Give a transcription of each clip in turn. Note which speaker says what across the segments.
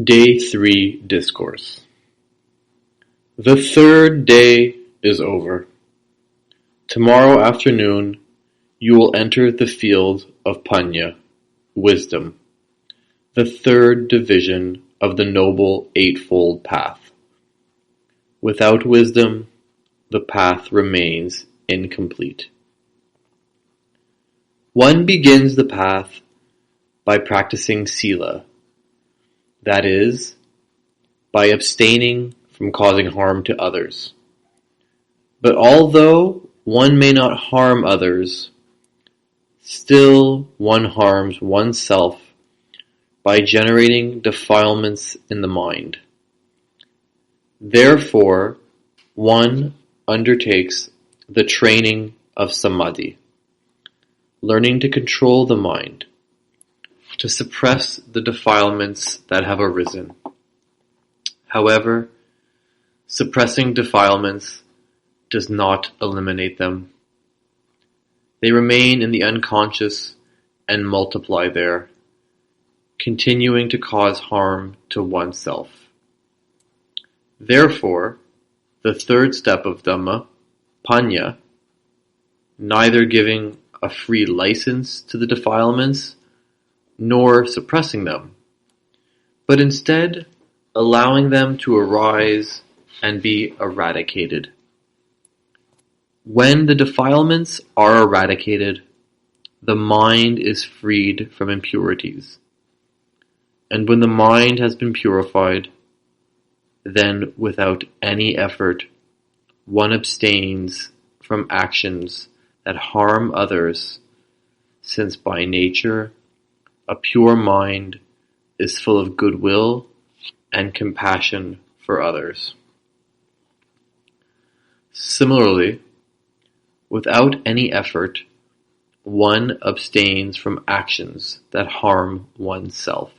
Speaker 1: Day 3 Discourse. The third day is over. Tomorrow afternoon you will enter the field of Panya, wisdom, the third division of the Noble Eightfold Path. Without wisdom, the path remains incomplete. One begins the path by practicing sila, that is, by abstaining from causing harm to others. But although one may not harm others, still one harms oneself by generating defilements in the mind. Therefore, one undertakes the training of samadhi, learning to control the mind, to suppress the defilements that have arisen. However, suppressing defilements does not eliminate them. They remain in the unconscious and multiply there, continuing to cause harm to oneself. Therefore, the third step of Dhamma, Panya, neither giving a free license to the defilements nor suppressing them, but instead allowing them to arise and be eradicated. When the defilements are eradicated, the mind is freed from impurities. And when the mind has been purified, then without any effort, one abstains from actions that harm others, since by nature, a pure mind is full of goodwill and compassion for others. Similarly, without any effort, one abstains from actions that harm oneself.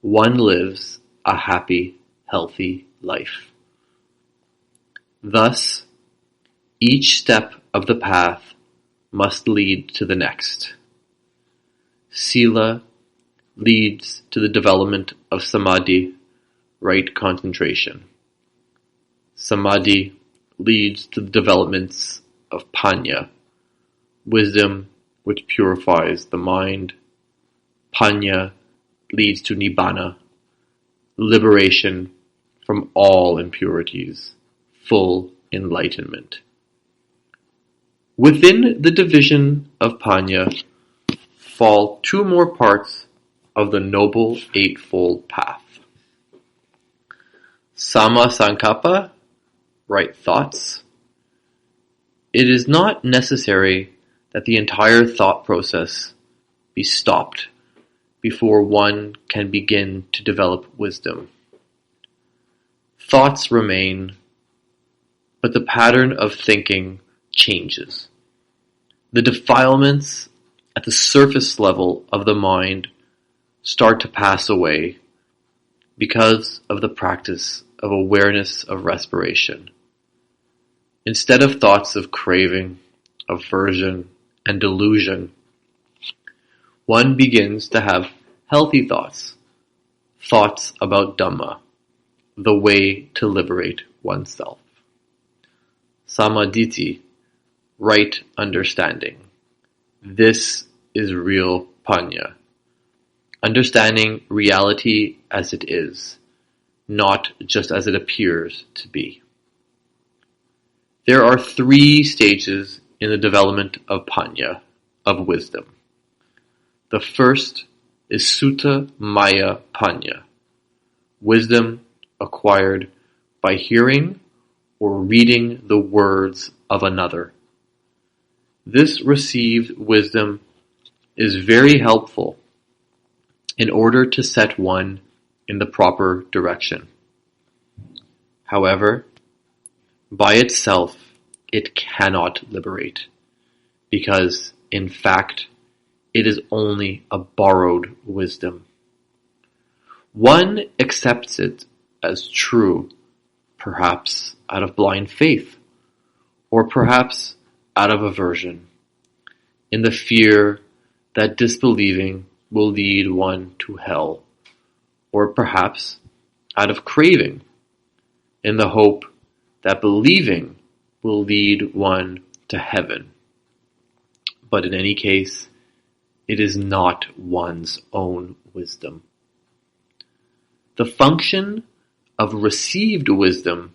Speaker 1: One lives a happy, healthy life. Thus, each step of the path must lead to the next. Sila leads to the development of samadhi, right concentration. Samadhi leads to the developments of panya, wisdom which purifies the mind. Panya leads to nibbana, liberation from all impurities, full enlightenment. Within the division of Panya fall two more parts of the Noble Eightfold Path. Samma Sankappa, right thoughts. It is not necessary that the entire thought process be stopped before one can begin to develop wisdom. Thoughts remain, but the pattern of thinking changes. The defilements at the surface level of the mind start to pass away because of the practice of awareness of respiration. Instead of thoughts of craving, aversion, and delusion, one begins to have healthy thoughts, thoughts about Dhamma, the way to liberate oneself. Samaditi, right understanding. This is real Panya. Understanding reality as it is, not just as it appears to be. There are three stages in the development of Panya, of wisdom. The first is Sutta Maya Panya, wisdom acquired by hearing or reading the words of another. This received wisdom is very helpful in order to set one in the proper direction. However, by itself, it cannot liberate, because, in fact, it is only a borrowed wisdom. One accepts it as true, perhaps out of blind faith, or perhaps out of aversion, in the fear that disbelieving will lead one to hell, or perhaps out of craving, in the hope that believing will lead one to heaven. But in any case, it is not one's own wisdom. The function of received wisdom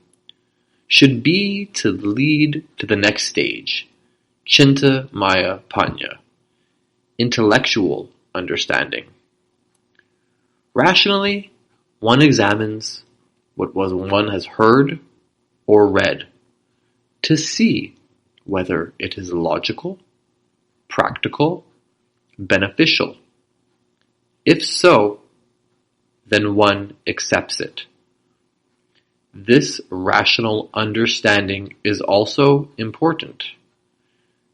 Speaker 1: should be to lead to the next stage, Chinta Maya Panya, intellectual understanding. Rationally, one examines what one has heard or read to see whether it is logical, practical, beneficial. If so, then one accepts it. This rational understanding is also important,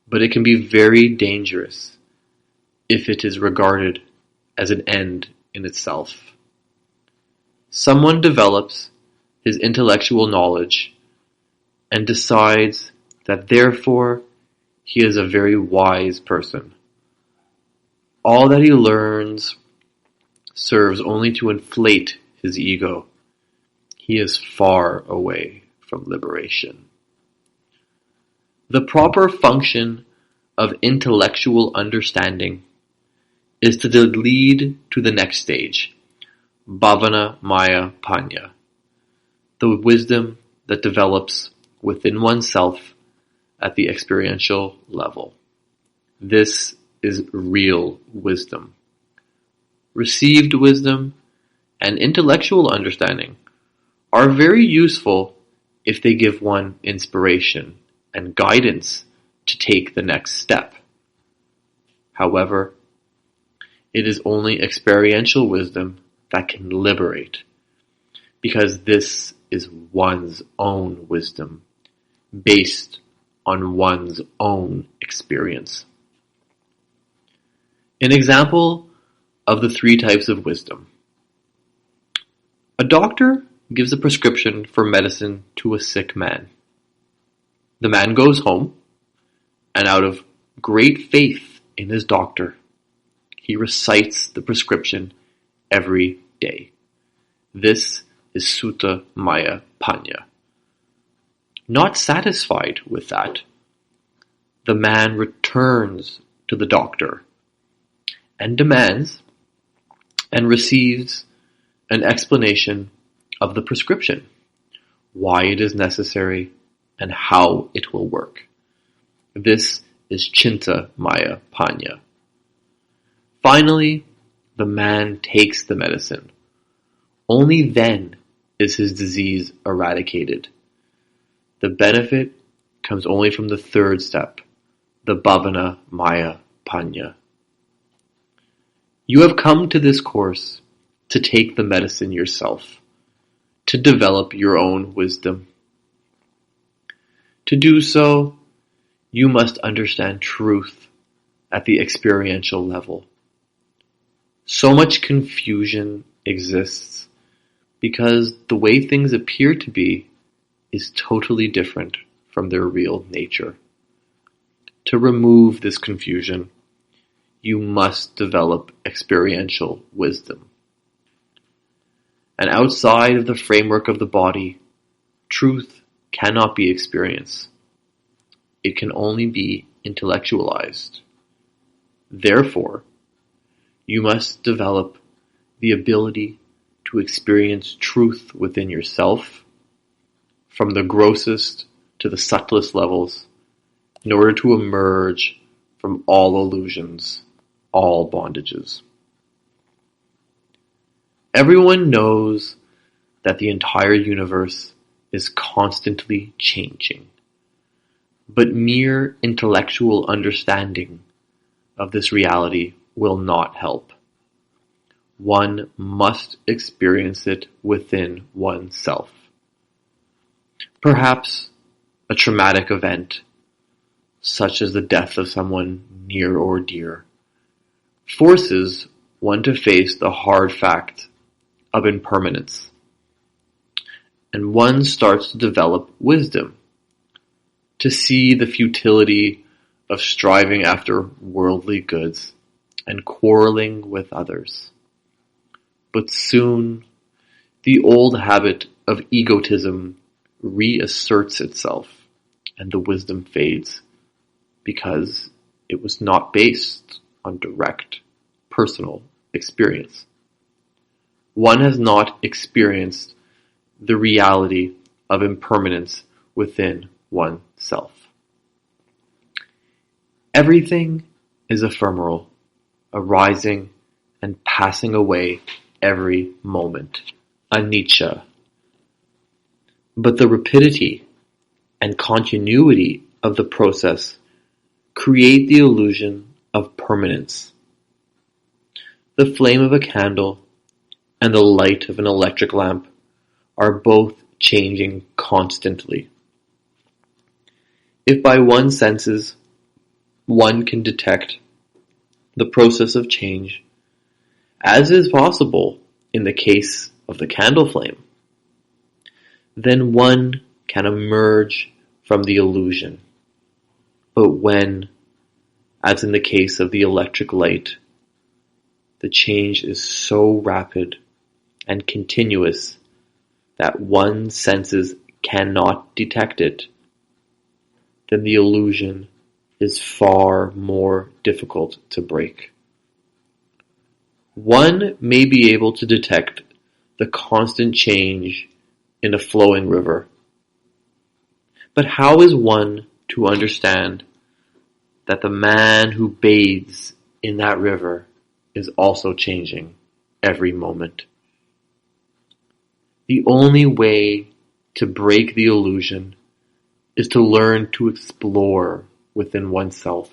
Speaker 1: but it can be very dangerous if it is regarded as an end in itself. Someone develops his intellectual knowledge and decides that therefore he is a very wise person. All that he learns serves only to inflate his ego. He is far away from liberation. The proper function of intellectual understanding is to lead to the next stage, Bhavana Maya Panya, the wisdom that develops within oneself at the experiential level. This is real wisdom. Received wisdom and intellectual understanding are very useful if they give one inspiration and guidance to take the next step. However, it is only experiential wisdom that can liberate, because this is one's own wisdom, based on one's own experience. An example of the three types of wisdom. A doctor gives a prescription for medicine to a sick man. The man goes home, and out of great faith in his doctor, he recites the prescription every day. This is Sutta Maya Panya. Not satisfied with that, the man returns to the doctor and demands and receives an explanation of the prescription, why it is necessary, and how it will work. This is Chinta Maya Panya. Finally, the man takes the medicine. Only then is his disease eradicated. The benefit comes only from the third step, the Bhavana Maya Panya. You have come to this course to take the medicine yourself, to develop your own wisdom. To do so, you must understand truth at the experiential level. So much confusion exists because the way things appear to be is totally different from their real nature. To remove this confusion, you must develop experiential wisdom. And outside of the framework of the body, truth cannot be experienced. It can only be intellectualized. Therefore, you must develop the ability to experience truth within yourself, from the grossest to the subtlest levels, in order to emerge from all illusions, all bondages. Everyone knows that the entire universe is constantly changing, but mere intellectual understanding of this reality will not help. One must experience it within oneself. Perhaps a traumatic event, such as the death of someone near or dear, forces one to face the hard fact of impermanence, and one starts to develop wisdom, to see the futility of striving after worldly goods and quarreling with others. But soon, the old habit of egotism reasserts itself, and the wisdom fades, because it was not based on direct, personal experience. One has not experienced the reality of impermanence within oneself. Everything is ephemeral, arising and passing away every moment. Anicca. But the rapidity and continuity of the process create the illusion of permanence. The flame of a candle and the light of an electric lamp are both changing constantly. If by one's senses one can detect the process of change, as is possible in the case of the candle flame, then one can emerge from the illusion. But when, as in the case of the electric light, the change is so rapid and continuous that one's senses cannot detect it, then the illusion is far more difficult to break. One may be able to detect the constant change in a flowing river. But how is one to understand that the man who bathes in that river is also changing every moment? The only way to break the illusion is to learn to explore within oneself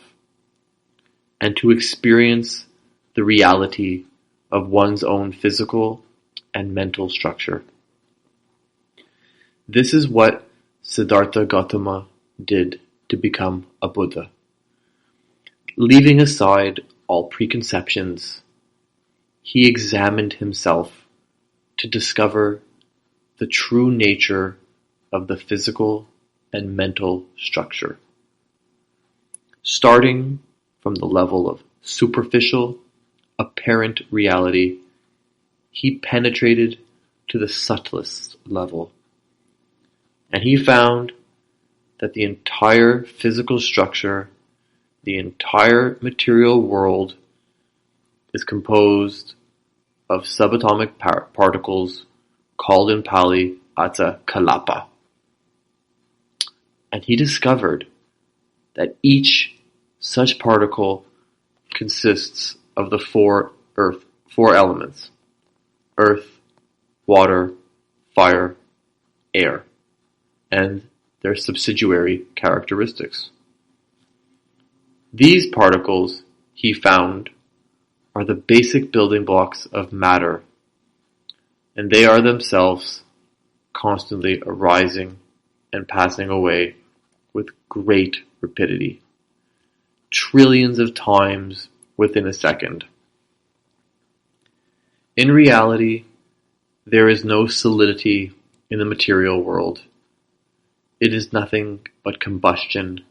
Speaker 1: and to experience the reality of one's own physical and mental structure. This is what Siddhartha Gautama did to become a Buddha. Leaving aside all preconceptions, he examined himself to discover the true nature of the physical and mental structure. Starting from the level of superficial, apparent reality, he penetrated to the subtlest level, and he found that the entire physical structure, the entire material world, is composed of subatomic particles called in Pali Atha Kalapa. And he discovered that each such particle consists of the four elements: earth, water, fire, air, and their subsidiary characteristics. These particles, he found, are the basic building blocks of matter, and they are themselves constantly arising and passing away with great rapidity, trillions of times within a second. In reality, there is no solidity in the material world. It is nothing but combustion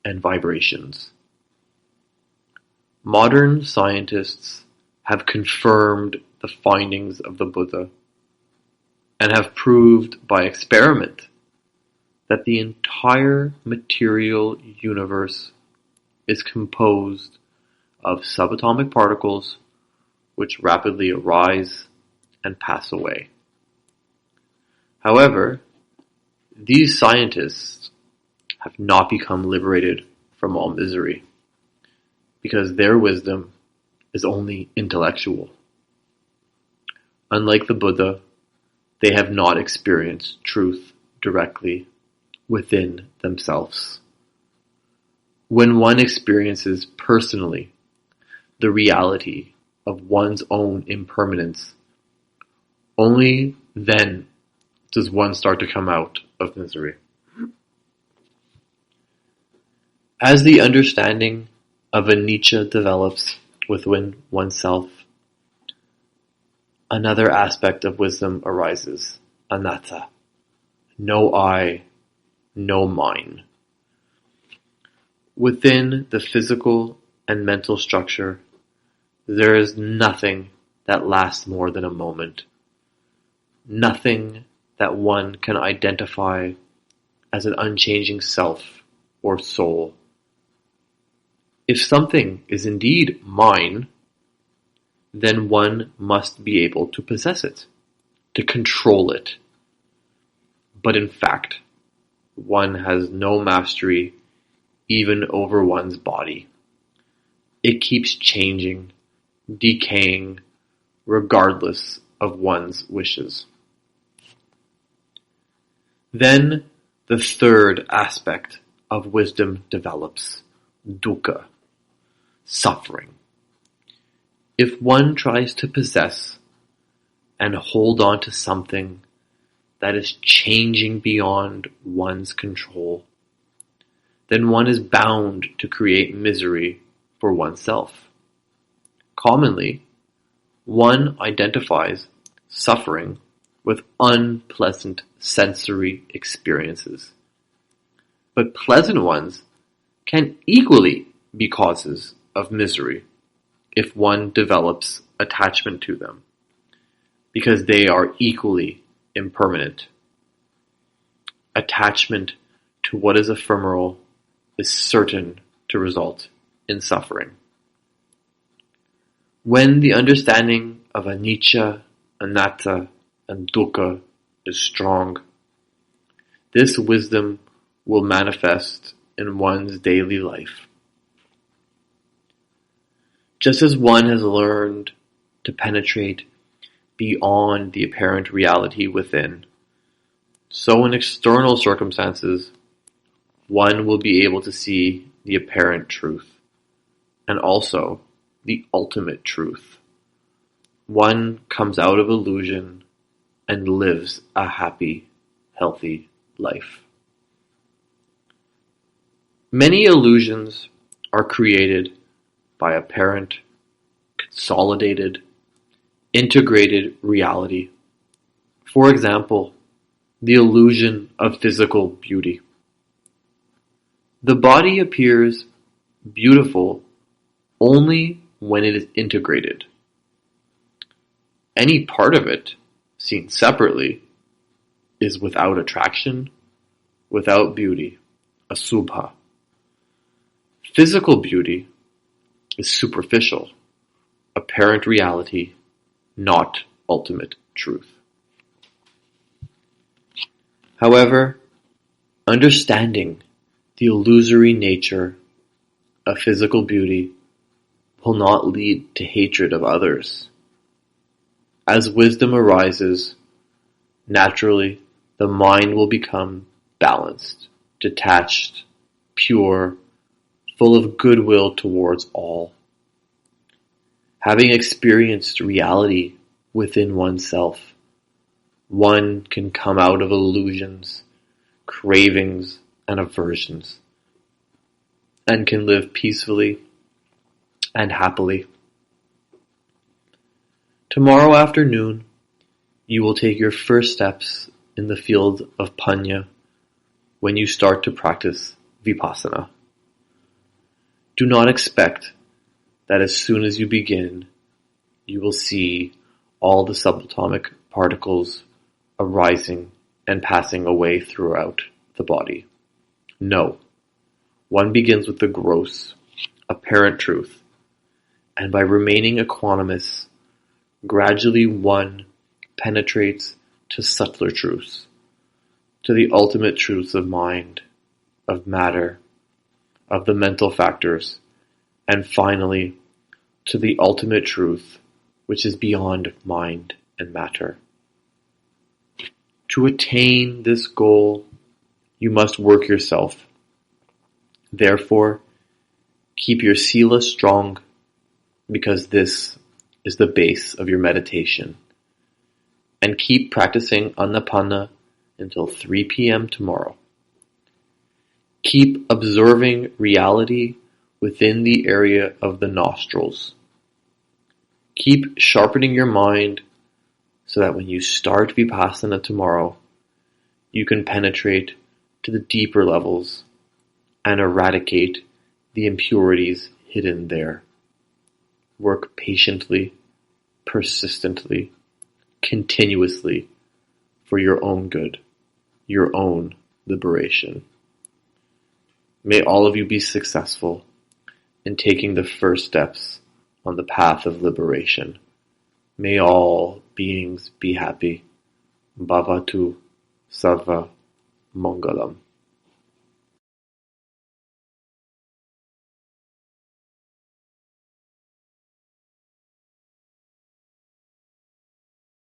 Speaker 1: and vibrations. Modern scientists have confirmed the findings of the Buddha and have proved by experiment that the entire material universe is composed of subatomic particles which rapidly arise and pass away. However, these scientists have not become liberated from all misery, because their wisdom is only intellectual. Unlike the Buddha, they have not experienced truth directly within themselves. When one experiences personally the reality of one's own impermanence, only then does one start to come out of misery. As the understanding of anicca develops within oneself, another aspect of wisdom arises: anatta, no I, no mine. Within the physical and mental structure, there is nothing that lasts more than a moment. Nothing that one can identify as an unchanging self or soul. If something is indeed mine, then one must be able to possess it, to control it. But in fact, one has no mastery even over one's body. It keeps changing, decaying, regardless of one's wishes. Then the third aspect of wisdom develops, dukkha, suffering. If one tries to possess and hold on to something that is changing beyond one's control, then one is bound to create misery for oneself. Commonly, one identifies suffering with unpleasant sensory experiences. But pleasant ones can equally be causes of misery if one develops attachment to them, because they are equally impermanent. Attachment to what is ephemeral is certain to result in suffering. When the understanding of anicca, anatta, and dukkha is strong, this wisdom will manifest in one's daily life. Just as one has learned to penetrate beyond the apparent reality within, so in external circumstances, one will be able to see the apparent truth, and also the ultimate truth. One comes out of illusion and lives a happy, healthy life. Many illusions are created by apparent, consolidated, integrated reality. For example, the illusion of physical beauty. The body appears beautiful only when it is integrated. Any part of it, seen separately, is without attraction, without beauty, asubha. Physical beauty is superficial, apparent reality, not ultimate truth. However, understanding the illusory nature of physical beauty will not lead to hatred of others. As wisdom arises, naturally the mind will become balanced, detached, pure, full of goodwill towards all. Having experienced reality within oneself, one can come out of illusions, cravings, and aversions, and can live peacefully and happily. Tomorrow afternoon, you will take your first steps in the field of Panya when you start to practice Vipassana. Do not expect that as soon as you begin, you will see all the subatomic particles arising and passing away throughout the body. No, one begins with the gross, apparent truth, and by remaining equanimous, gradually one penetrates to subtler truths, to the ultimate truths of mind, of matter, of the mental factors, and finally to the ultimate truth which is beyond mind and matter. To attain this goal, you must work yourself. Therefore, keep your sila strong, because this is the base of your meditation. And keep practicing Anapana until 3 p.m. tomorrow. Keep observing reality within the area of the nostrils. Keep sharpening your mind so that when you start Vipassana tomorrow, you can penetrate to the deeper levels and eradicate the impurities hidden there. Work patiently persistently, continuously, for your own good, your own liberation. May all of you be successful in taking the first steps on the path of liberation. May all beings be happy. Bhavatu Sarva Mangalam.